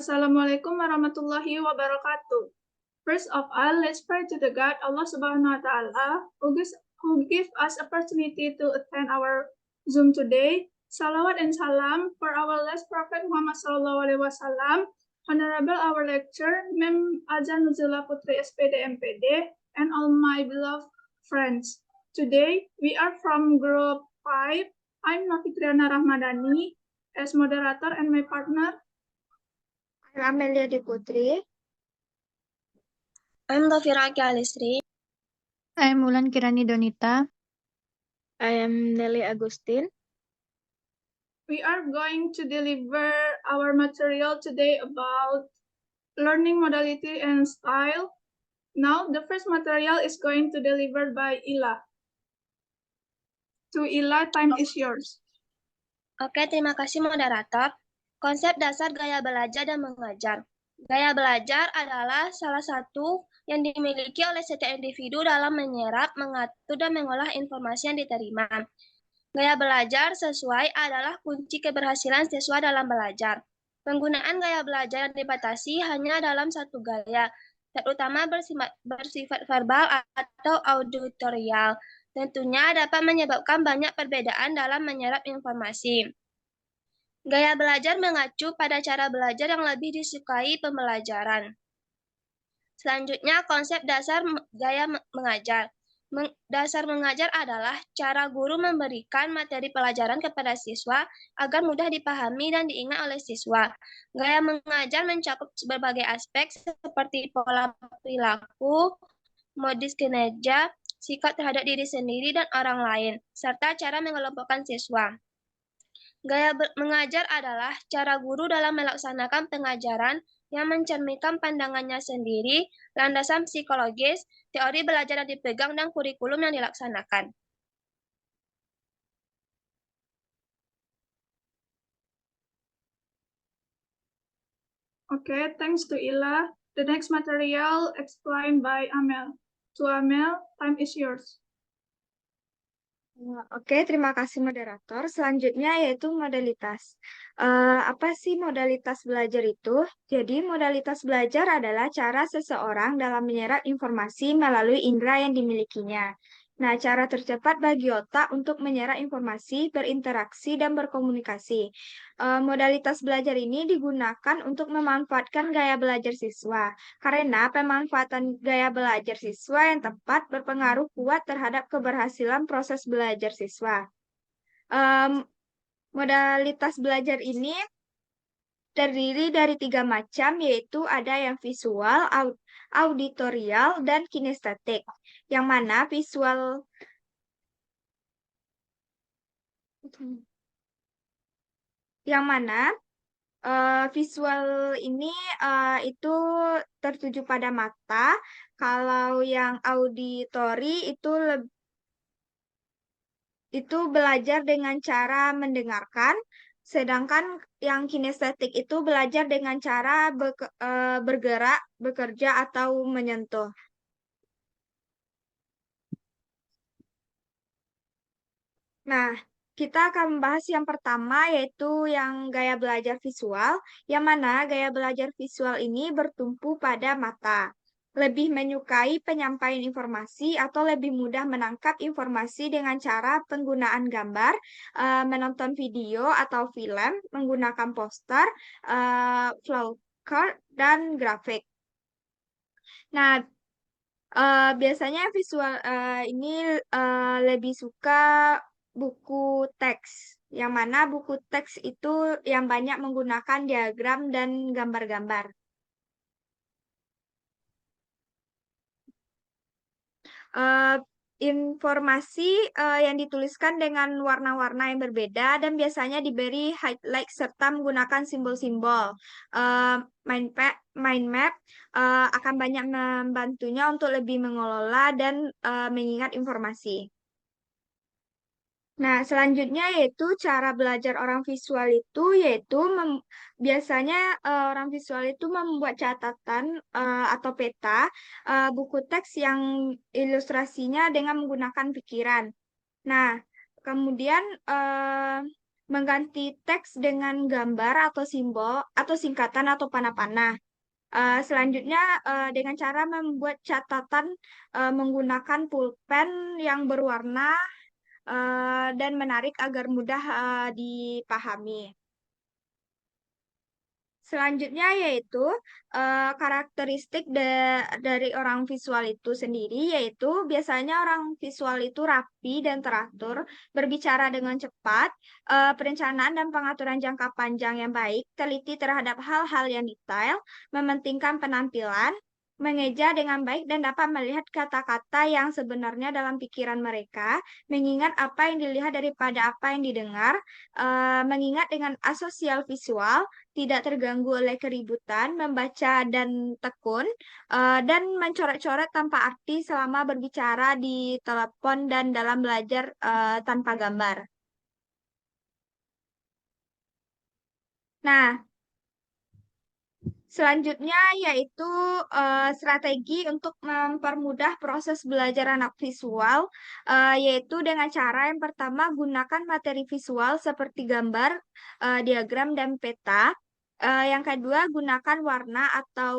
Assalamualaikum warahmatullahi wabarakatuh. First of all, let's pray to the God, Allah Subhanahu wa Ta'ala, who give us opportunity to attend our Zoom today. Salawat and salam for our last Prophet Muhammad Sallallahu Alaihi Wasallam, Honorable our lecturer, Mem Azan Nuzula Putri SPD MPD, and all my beloved friends. Today, we are from Group 5. I'm Novitriana Rahmadani as moderator and my partner. I'm Amelia Diputri. I'm Dhafira Alisri. I am Mulan Kirani Donita. I am Nelly Agustin. We are going to deliver our material today about learning modality and style. Now, the first material is going to deliver by Ila. To Ila, time is yours. Oke, terima kasih moderator. Konsep dasar gaya belajar dan mengajar. Gaya belajar adalah salah satu yang dimiliki oleh setiap individu dalam menyerap, mengatur, dan mengolah informasi yang diterima. Gaya belajar sesuai adalah kunci keberhasilan siswa dalam belajar. Penggunaan gaya belajar yang dibatasi hanya dalam satu gaya, terutama bersifat verbal atau auditorial. Tentunya dapat menyebabkan banyak perbedaan dalam menyerap informasi. Gaya belajar mengacu pada cara belajar yang lebih disukai pembelajaran. Selanjutnya, konsep dasar gaya mengajar. Dasar mengajar adalah cara guru memberikan materi pelajaran kepada siswa agar mudah dipahami dan diingat oleh siswa. Gaya mengajar mencakup berbagai aspek seperti pola perilaku, modus kinerja, sikap terhadap diri sendiri dan orang lain, serta cara mengelompokkan siswa. Gaya mengajar adalah cara guru dalam melaksanakan pengajaran yang mencerminkan pandangannya sendiri, landasan psikologis, teori belajar yang dipegang, dan kurikulum yang dilaksanakan. Okay, thanks to Ila. The next material explained by Amel. To Amel, time is yours. Oke, terima kasih moderator. Selanjutnya yaitu modalitas. Apa sih modalitas belajar itu? Jadi, modalitas belajar adalah cara seseorang dalam menyerap informasi melalui indera yang dimilikinya. Nah, cara tercepat bagi otak untuk menyerap informasi, berinteraksi, dan berkomunikasi. Modalitas belajar ini digunakan untuk memanfaatkan gaya belajar siswa, karena pemanfaatan gaya belajar siswa yang tepat berpengaruh kuat terhadap keberhasilan proses belajar siswa. Modalitas belajar ini terdiri dari 3 macam, yaitu ada yang visual, auditorial, dan kinestetik. Yang mana visual ini itu tertuju pada mata. Kalau yang auditori itu belajar dengan cara mendengarkan, sedangkan yang kinestetik itu belajar dengan cara bergerak, bekerja, atau menyentuh. Nah, kita akan membahas yang pertama, yaitu yang gaya belajar visual, yang mana gaya belajar visual ini bertumpu pada mata. Lebih menyukai penyampaian informasi atau lebih mudah menangkap informasi dengan cara penggunaan gambar, menonton video atau film, menggunakan poster, flowchart, dan grafik. Nah, biasanya visual ini lebih suka buku teks, yang mana buku teks itu yang banyak menggunakan diagram dan gambar-gambar. Informasi yang dituliskan dengan warna-warna yang berbeda dan biasanya diberi highlight serta menggunakan simbol-simbol. Mind map akan banyak membantunya untuk lebih mengelola dan mengingat informasi. Nah, selanjutnya yaitu cara belajar orang visual itu yaitu biasanya orang visual itu membuat catatan atau peta buku teks yang ilustrasinya dengan menggunakan pikiran. Nah, kemudian mengganti teks dengan gambar atau simbol atau singkatan atau panah-panah. Selanjutnya dengan cara membuat catatan menggunakan pulpen yang berwarna dan menarik agar mudah dipahami. Selanjutnya yaitu karakteristik dari orang visual itu sendiri, yaitu biasanya orang visual itu rapi dan teratur, berbicara dengan cepat, perencanaan dan pengaturan jangka panjang yang baik, teliti terhadap hal-hal yang detail, mementingkan penampilan, mengeja dengan baik dan dapat melihat kata-kata yang sebenarnya dalam pikiran mereka, mengingat apa yang dilihat daripada apa yang didengar, mengingat dengan asosial visual, tidak terganggu oleh keributan, membaca dan tekun, dan mencoret-coret tanpa arti selama berbicara di telepon dan dalam belajar tanpa gambar. Nah, selanjutnya yaitu strategi untuk mempermudah proses belajar anak visual, yaitu dengan cara yang pertama gunakan materi visual seperti gambar, diagram, dan peta. Yang kedua gunakan warna atau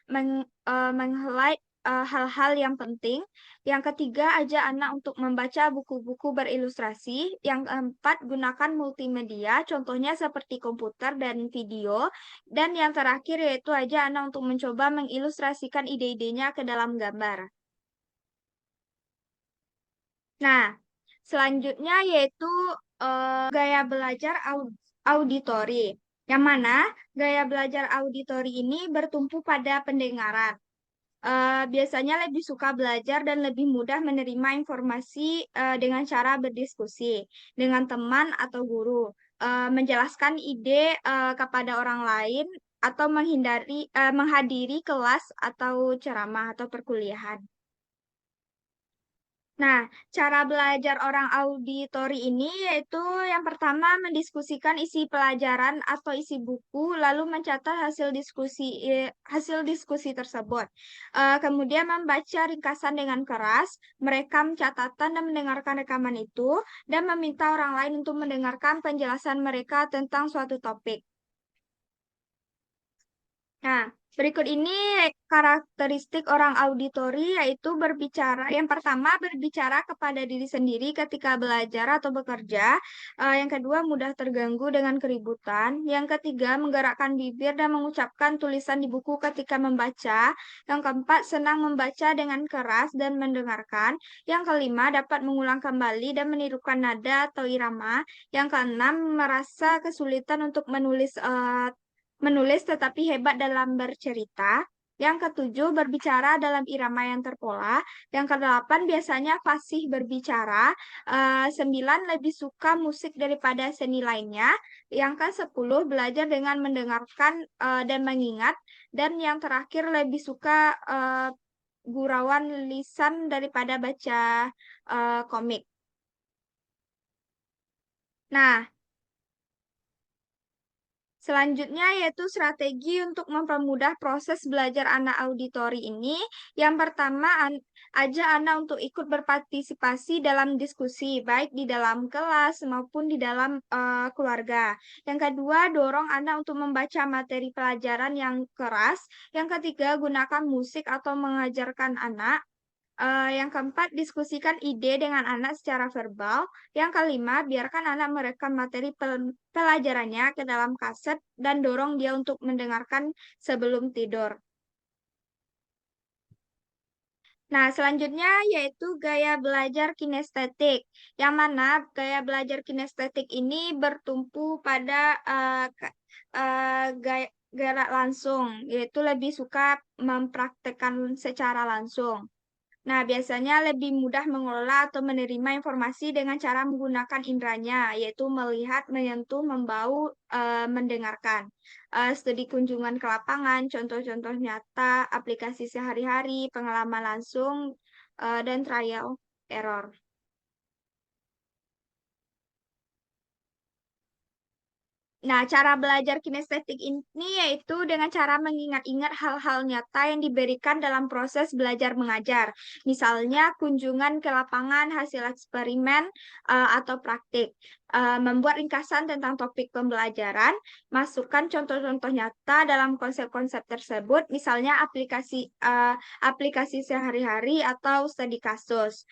meng-highlight hal-hal yang penting. Yang ketiga, ajak anak untuk membaca buku-buku berilustrasi. Yang keempat, gunakan multimedia, contohnya seperti komputer dan video. Dan yang terakhir yaitu ajak anak untuk mencoba mengilustrasikan ide-idenya ke dalam gambar. Nah, selanjutnya yaitu gaya belajar auditori. Yang mana gaya belajar auditori ini bertumpu pada pendengaran. Biasanya lebih suka belajar dan lebih mudah menerima informasi dengan cara berdiskusi dengan teman atau guru, menjelaskan ide kepada orang lain, atau menghadiri kelas atau ceramah atau perkuliahan. Nah, cara belajar orang auditori ini yaitu yang pertama mendiskusikan isi pelajaran atau isi buku, lalu mencatat hasil diskusi tersebut. Kemudian membaca ringkasan dengan keras, merekam catatan dan mendengarkan rekaman itu, dan meminta orang lain untuk mendengarkan penjelasan mereka tentang suatu topik. Nah, berikut ini karakteristik orang auditori, yaitu berbicara. Yang pertama, berbicara kepada diri sendiri ketika belajar atau bekerja. Yang kedua, mudah terganggu dengan keributan. Yang ketiga, menggerakkan bibir dan mengucapkan tulisan di buku ketika membaca. Yang keempat, senang membaca dengan keras dan mendengarkan. Yang kelima, dapat mengulang kembali dan menirukan nada atau irama. Yang keenam, merasa kesulitan untuk menulis tetapi hebat dalam bercerita. Yang ketujuh, berbicara dalam irama yang terpola. Yang kedelapan, biasanya fasih berbicara. Sembilan, lebih suka musik daripada seni lainnya. Yang ke-10, belajar dengan mendengarkan dan mengingat. Dan yang terakhir, lebih suka gurauan lisan daripada baca komik. Nah, selanjutnya yaitu strategi untuk mempermudah proses belajar anak auditori ini. Yang pertama, ajak anak untuk ikut berpartisipasi dalam diskusi, baik di dalam kelas maupun di dalam keluarga. Yang kedua, dorong anak untuk membaca materi pelajaran yang keras. Yang ketiga, gunakan musik atau mengajarkan anak. Yang keempat, diskusikan ide dengan anak secara verbal. Yang kelima, biarkan anak merekam materi pelajarannya ke dalam kaset dan dorong dia untuk mendengarkan sebelum tidur. Nah, selanjutnya yaitu gaya belajar kinestetik, yang mana gaya belajar kinestetik ini bertumpu pada gaya gerak langsung, yaitu lebih suka mempraktekkan secara langsung. Nah, biasanya lebih mudah mengelola atau menerima informasi dengan cara menggunakan inderanya, yaitu melihat, menyentuh, membau, mendengarkan. Studi kunjungan ke lapangan, contoh-contoh nyata, aplikasi sehari-hari, pengalaman langsung, dan trial error. Nah, cara belajar kinestetik ini yaitu dengan cara mengingat-ingat hal-hal nyata yang diberikan dalam proses belajar mengajar. Misalnya kunjungan ke lapangan, hasil eksperimen, atau praktik. membuat ringkasan tentang topik pembelajaran, masukkan contoh-contoh nyata dalam konsep-konsep tersebut, misalnya aplikasi sehari-hari atau studi kasus.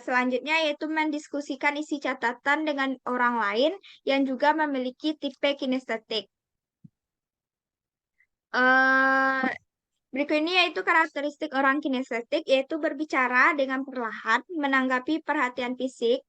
Selanjutnya yaitu mendiskusikan isi catatan dengan orang lain yang juga memiliki tipe kinestetik. Eh, Berikut ini yaitu karakteristik orang kinestetik, yaitu berbicara dengan perlahan, menanggapi perhatian fisik,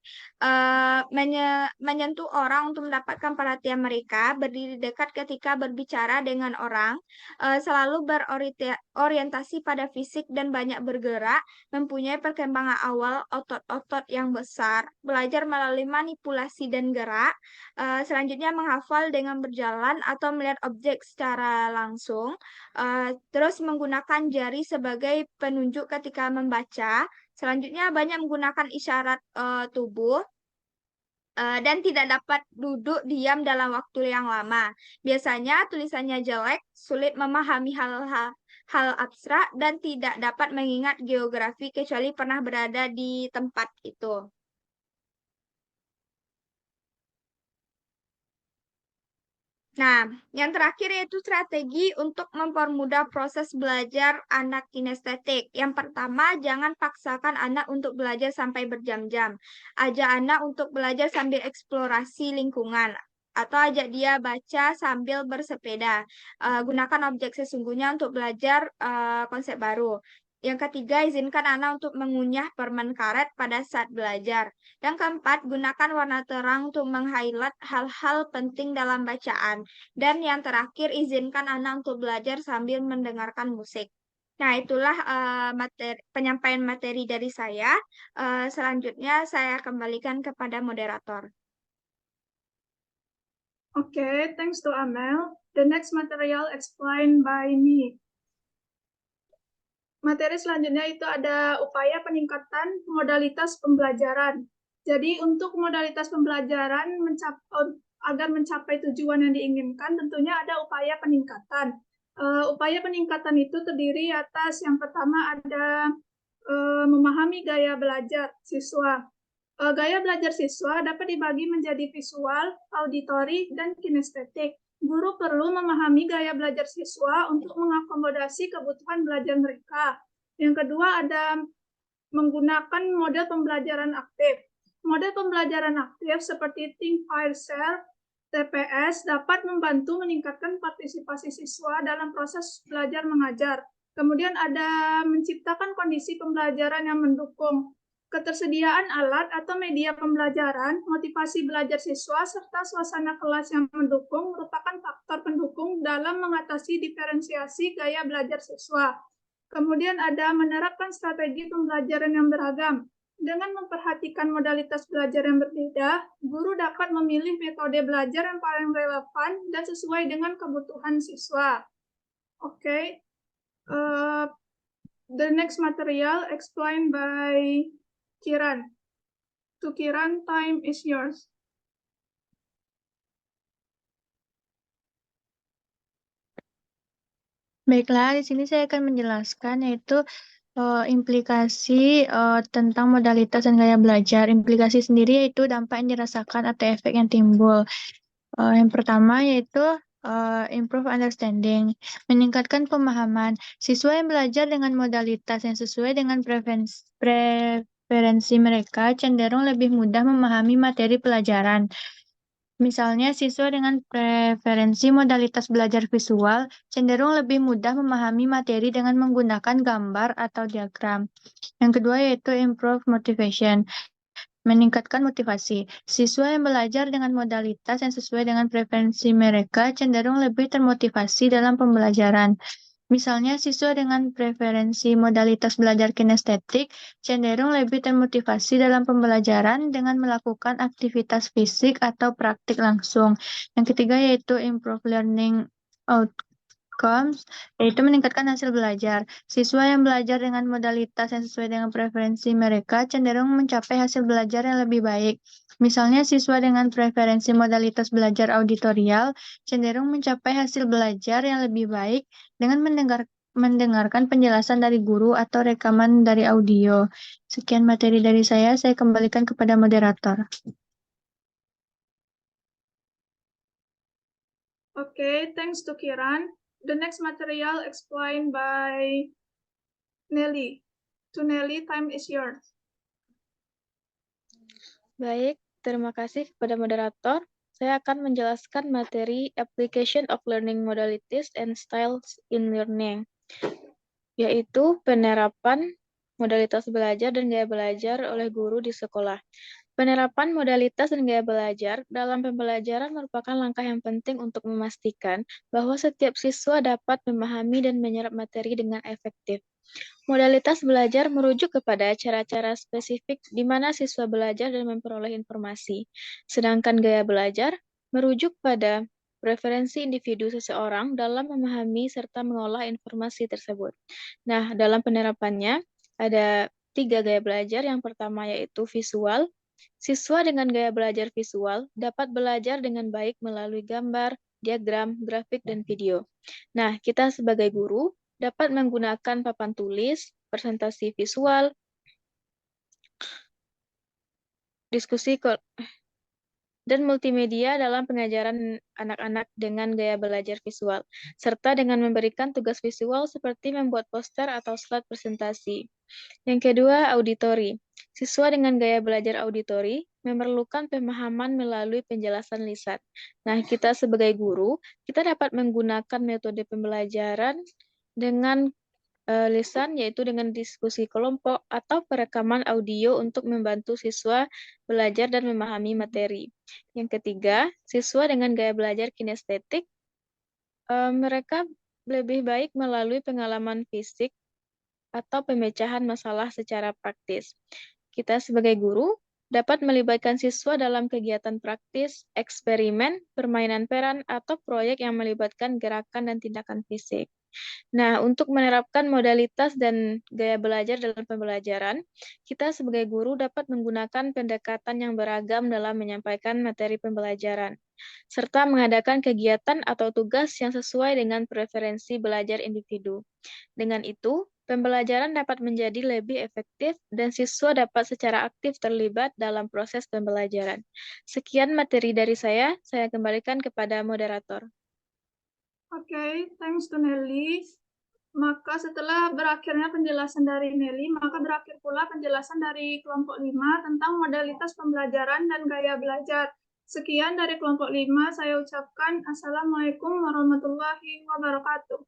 menyentuh orang untuk mendapatkan perhatian mereka, berdiri dekat ketika berbicara dengan orang, selalu berorientasi pada fisik dan banyak bergerak, mempunyai perkembangan awal otot-otot yang besar, belajar melalui manipulasi dan gerak, selanjutnya menghafal dengan berjalan atau melihat objek secara langsung, terus menggunakan jari sebagai penunjuk ketika membaca. Selanjutnya banyak menggunakan isyarat tubuh dan tidak dapat duduk diam dalam waktu yang lama. Biasanya tulisannya jelek, sulit memahami hal abstrak, dan tidak dapat mengingat geografi kecuali pernah berada di tempat itu. Nah, yang terakhir yaitu strategi untuk mempermudah proses belajar anak kinestetik. Yang pertama, jangan paksakan anak untuk belajar sampai berjam-jam. Ajak anak untuk belajar sambil eksplorasi lingkungan. Atau ajak dia baca sambil bersepeda. Gunakan objek sesungguhnya untuk belajar konsep baru. Yang ketiga, izinkan anak untuk mengunyah permen karet pada saat belajar. Yang keempat, gunakan warna terang untuk meng-highlight hal-hal penting dalam bacaan. Dan yang terakhir, izinkan anak untuk belajar sambil mendengarkan musik. Nah, itulah penyampaian materi dari saya. Selanjutnya, saya kembalikan kepada moderator. Okay, thanks to Amel. The next material explained by me. Materi selanjutnya itu ada upaya peningkatan modalitas pembelajaran. Jadi untuk modalitas pembelajaran agar mencapai tujuan yang diinginkan, tentunya ada upaya peningkatan. Upaya peningkatan itu terdiri atas yang pertama ada memahami gaya belajar siswa. Gaya belajar siswa dapat dibagi menjadi visual, auditori, dan kinestetik. Guru perlu memahami gaya belajar siswa untuk mengakomodasi kebutuhan belajar mereka. Yang kedua ada menggunakan model pembelajaran aktif. Model pembelajaran aktif seperti Think, Fire, Share, TPS dapat membantu meningkatkan partisipasi siswa dalam proses belajar mengajar. Kemudian ada menciptakan kondisi pembelajaran yang mendukung. Ketersediaan alat atau media pembelajaran, motivasi belajar siswa, serta suasana kelas yang mendukung merupakan faktor pendukung dalam mengatasi diferensiasi gaya belajar siswa. Kemudian ada menerapkan strategi pembelajaran yang beragam. Dengan memperhatikan modalitas belajar yang berbeda, guru dapat memilih metode belajar yang paling relevan dan sesuai dengan kebutuhan siswa. Okay. The next material explained by Kiran. To Kiran, time is yours. Baiklah, di sini saya akan menjelaskan yaitu implikasi tentang modalitas dan gaya belajar. Implikasi sendiri yaitu dampak yang dirasakan atau efek yang timbul. Yang pertama yaitu improve understanding, meningkatkan pemahaman. Siswa yang belajar dengan modalitas yang sesuai dengan preferensi mereka cenderung lebih mudah memahami materi pelajaran. Misalnya, siswa dengan preferensi modalitas belajar visual cenderung lebih mudah memahami materi dengan menggunakan gambar atau diagram. Yang kedua yaitu improve motivation, meningkatkan motivasi. Siswa yang belajar dengan modalitas yang sesuai dengan preferensi mereka cenderung lebih termotivasi dalam pembelajaran. Misalnya, siswa dengan preferensi modalitas belajar kinestetik cenderung lebih termotivasi dalam pembelajaran dengan melakukan aktivitas fisik atau praktik langsung. Yang ketiga yaitu improve learning outcomes, yaitu meningkatkan hasil belajar. Siswa yang belajar dengan modalitas yang sesuai dengan preferensi mereka cenderung mencapai hasil belajar yang lebih baik. Misalnya, siswa dengan preferensi modalitas belajar auditorial cenderung mencapai hasil belajar yang lebih baik dengan mendengarkan penjelasan dari guru atau rekaman dari audio. Sekian materi dari saya kembalikan kepada moderator. Okay, thanks to Kiran. The next material explained by Nelly. To Nelly, time is yours. Baik, terima kasih kepada moderator. Saya akan menjelaskan materi Application of Learning Modalities and Styles in Learning, yaitu penerapan modalitas belajar dan gaya belajar oleh guru di sekolah. Penerapan modalitas dan gaya belajar dalam pembelajaran merupakan langkah yang penting untuk memastikan bahwa setiap siswa dapat memahami dan menyerap materi dengan efektif. Modalitas belajar merujuk kepada cara-cara spesifik di mana siswa belajar dan memperoleh informasi. Sedangkan gaya belajar merujuk pada preferensi individu seseorang dalam memahami serta mengolah informasi tersebut. Nah, dalam penerapannya ada 3 gaya belajar. Yang pertama yaitu visual. Siswa dengan gaya belajar visual dapat belajar dengan baik melalui gambar, diagram, grafik, dan video. Nah, kita sebagai guru dapat menggunakan papan tulis, presentasi visual, diskusi dan multimedia dalam pengajaran anak-anak dengan gaya belajar visual, serta dengan memberikan tugas visual seperti membuat poster atau slide presentasi. Yang kedua, auditori. Siswa dengan gaya belajar auditori memerlukan pemahaman melalui penjelasan lisan. Nah, kita sebagai guru, kita dapat menggunakan metode pembelajaran dengan lisan, yaitu dengan diskusi kelompok atau perekaman audio untuk membantu siswa belajar dan memahami materi. Yang ketiga, siswa dengan gaya belajar kinestetik, mereka lebih baik melalui pengalaman fisik atau pemecahan masalah secara praktis. Kita sebagai guru dapat melibatkan siswa dalam kegiatan praktis, eksperimen, permainan peran, atau proyek yang melibatkan gerakan dan tindakan fisik. Nah, untuk menerapkan modalitas dan gaya belajar dalam pembelajaran, kita sebagai guru dapat menggunakan pendekatan yang beragam dalam menyampaikan materi pembelajaran, serta mengadakan kegiatan atau tugas yang sesuai dengan preferensi belajar individu. Dengan itu, pembelajaran dapat menjadi lebih efektif dan siswa dapat secara aktif terlibat dalam proses pembelajaran. Sekian materi dari saya kembalikan kepada moderator. Okay, thanks to Nelly. Maka setelah berakhirnya penjelasan dari Nelly, maka berakhir pula penjelasan dari kelompok 5 tentang modalitas pembelajaran dan gaya belajar. Sekian dari kelompok 5, saya ucapkan Assalamualaikum warahmatullahi wabarakatuh.